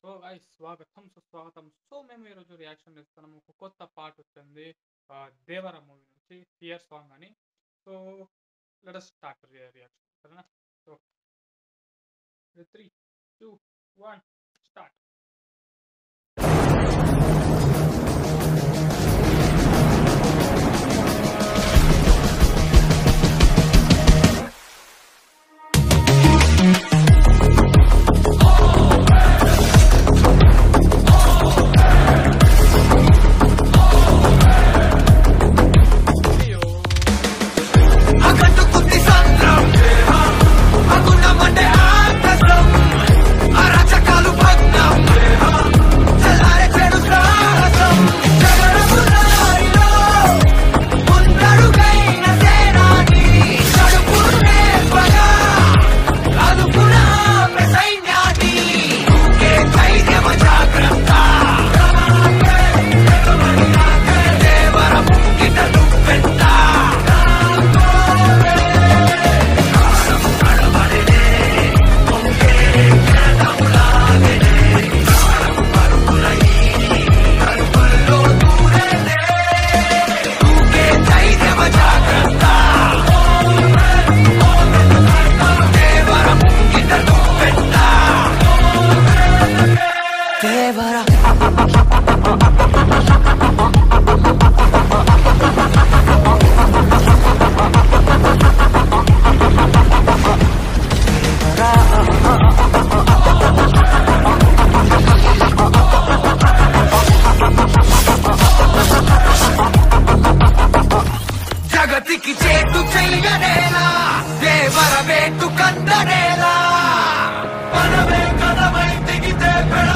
So guys స్వాగతం సుస్వాగతం. So మేము ఈరోజు రియాక్షన్ ఇస్తున్నాము. ఒక కొత్త పాట వచ్చింది. 'దేవర' మూవీ నుంచి 'హియర్ సాంగ్' అని. So let us start reaction. సరేనా? So 3, 2, 1 start. జగతికి చేటు చెయ్యనేలా దేవర వేటు కందనేలా మనమే కథమై దిగితే పెడ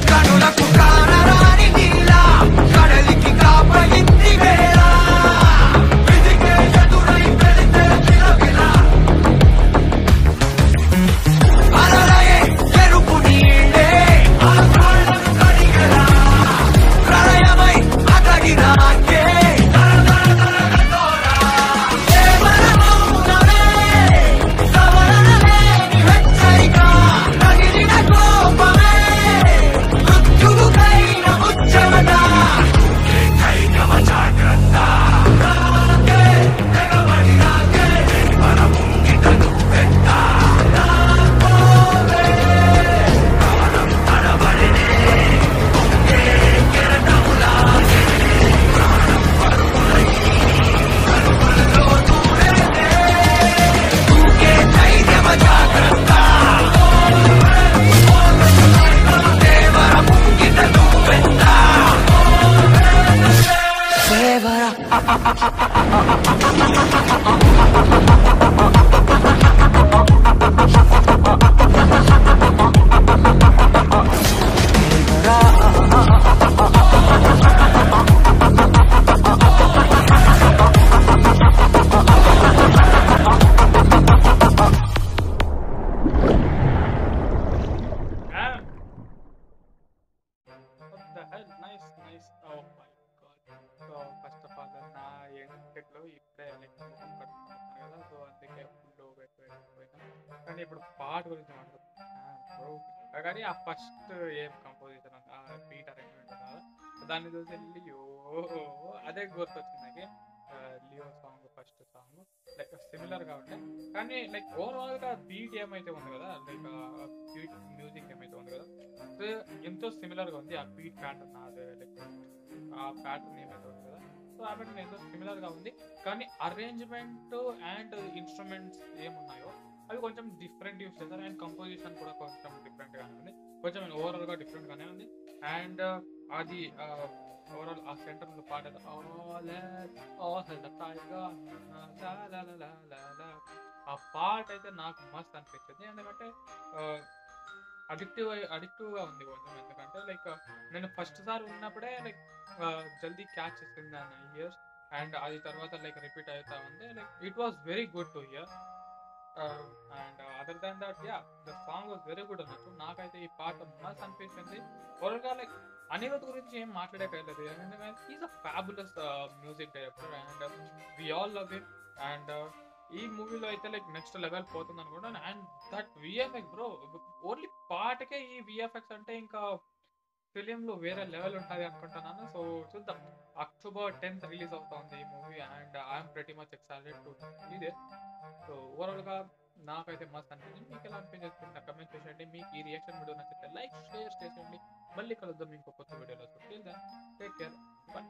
కనులకు కానరాని నీలా కడలికి కాపయింది వేళ విధికే ఎదురై పెడితే విలవిల అలలయే ఎరుపు నీళ్ళే ఆ కాళ్ళను కడిగెలా ప్రళయమై అతడినాకే nice. Oh my god. So first of all నా ఎంటెక్లో ఇప్పుడే ముఖం కట్టుకుంటున్నాను కదా. సో అందుకే ఫుల్ పెట్టిపోయినా. కానీ ఇప్పుడు పాట గురించి మాట్లాడుతున్నాను. కానీ ఆ ఫస్ట్ ఏం కంపోజిషన్ ఆ బీట్ అరేంజ్మెంట్ కదా, దాన్ని చూసి లియో అదే గుర్తొచ్చింది నాకు. Leo song first song like సిమిలర్గా ఉంటాయి. కానీ లైక్ ఓవరాల్గా బీట్ ఏమైతే ఉంది కదా, లైక్ బీట్ మ్యూజిక్ ఏమైతే ఉంది కదా, సో ఎంతో సిమిలర్గా ఉంది. ఆ బీట్ ప్యాటర్న్ అదే లైక్ ఆ ప్యాటర్న్ ఏమైతే ఉంది కదా, సో ఆ ప్యాటర్న్ ఎంతో సిమిలర్గా ఉంది. కానీ అరేంజ్మెంట్ అండ్ ఇన్స్ట్రుమెంట్స్ ఏమున్నాయో అవి కొంచెం డిఫరెంట్ యూస్ చేస్తారు. అండ్ కంపోజిషన్ కూడా కొంచెం డిఫరెంట్గానే ఉంది, కొంచెం ఓవరాల్గా డిఫరెంట్గానే ఉంది. అండ్ అది ఓవరాల్ ఆ సెంటర్లో పాట ఆ పాట అయితే నాకు మస్త్ అనిపించింది. ఎందుకంటే అడిక్టివ్గా ఉంది కొంచెం. ఎందుకంటే లైక్ నేను ఫస్ట్ సారి ఉన్నప్పుడే లైక్ జల్దీ క్యాచ్ చేసింది దాని ఇయర్స్. అండ్ అది తర్వాత లైక్ రిపీట్ అవుతా ఉంది. Like it was very good to hear. And other than that the song was very good అన్నట్టు. నాకైతే ఈ పాట మస్త్ అనిపించింది. ఓవరాల్గా లైక్ అనిరుద్ గురించి ఏం మాట్లాడేకలేదు, ఎందుకంటే is a fabulous music director and we all love him. And ఈ మూవీలో అయితే లైక్ నెక్స్ట్ లెవెల్ పోతుంది అనుకుంటాను. And that VFX bro, only పాటకే ఈ విఎఫ్ఎక్స్ అంటే ఇంకా ఫిలింలో వేరే లెవెల్ ఉంటుంది అనుకుంటున్నాను. సో చూద్దాం. అక్టోబర్ 10th రిలీజ్ అవుతుంది ఈ movie and I'm pretty much excited to ఇదే. సో ఓవరాల్గా నాకైతే మస్త్ అనిపించింది. మీకు ఎలా అనిపించింది కింద కమెంట్ చేయండి. మీకు ఈ రియాక్షన్ వీడియో నచ్చితే లైక్ షేర్ చేసేయండి. మళ్ళీ కలుద్దాం ఇంకో కొత్త వీడియోలో. So till then take care, by.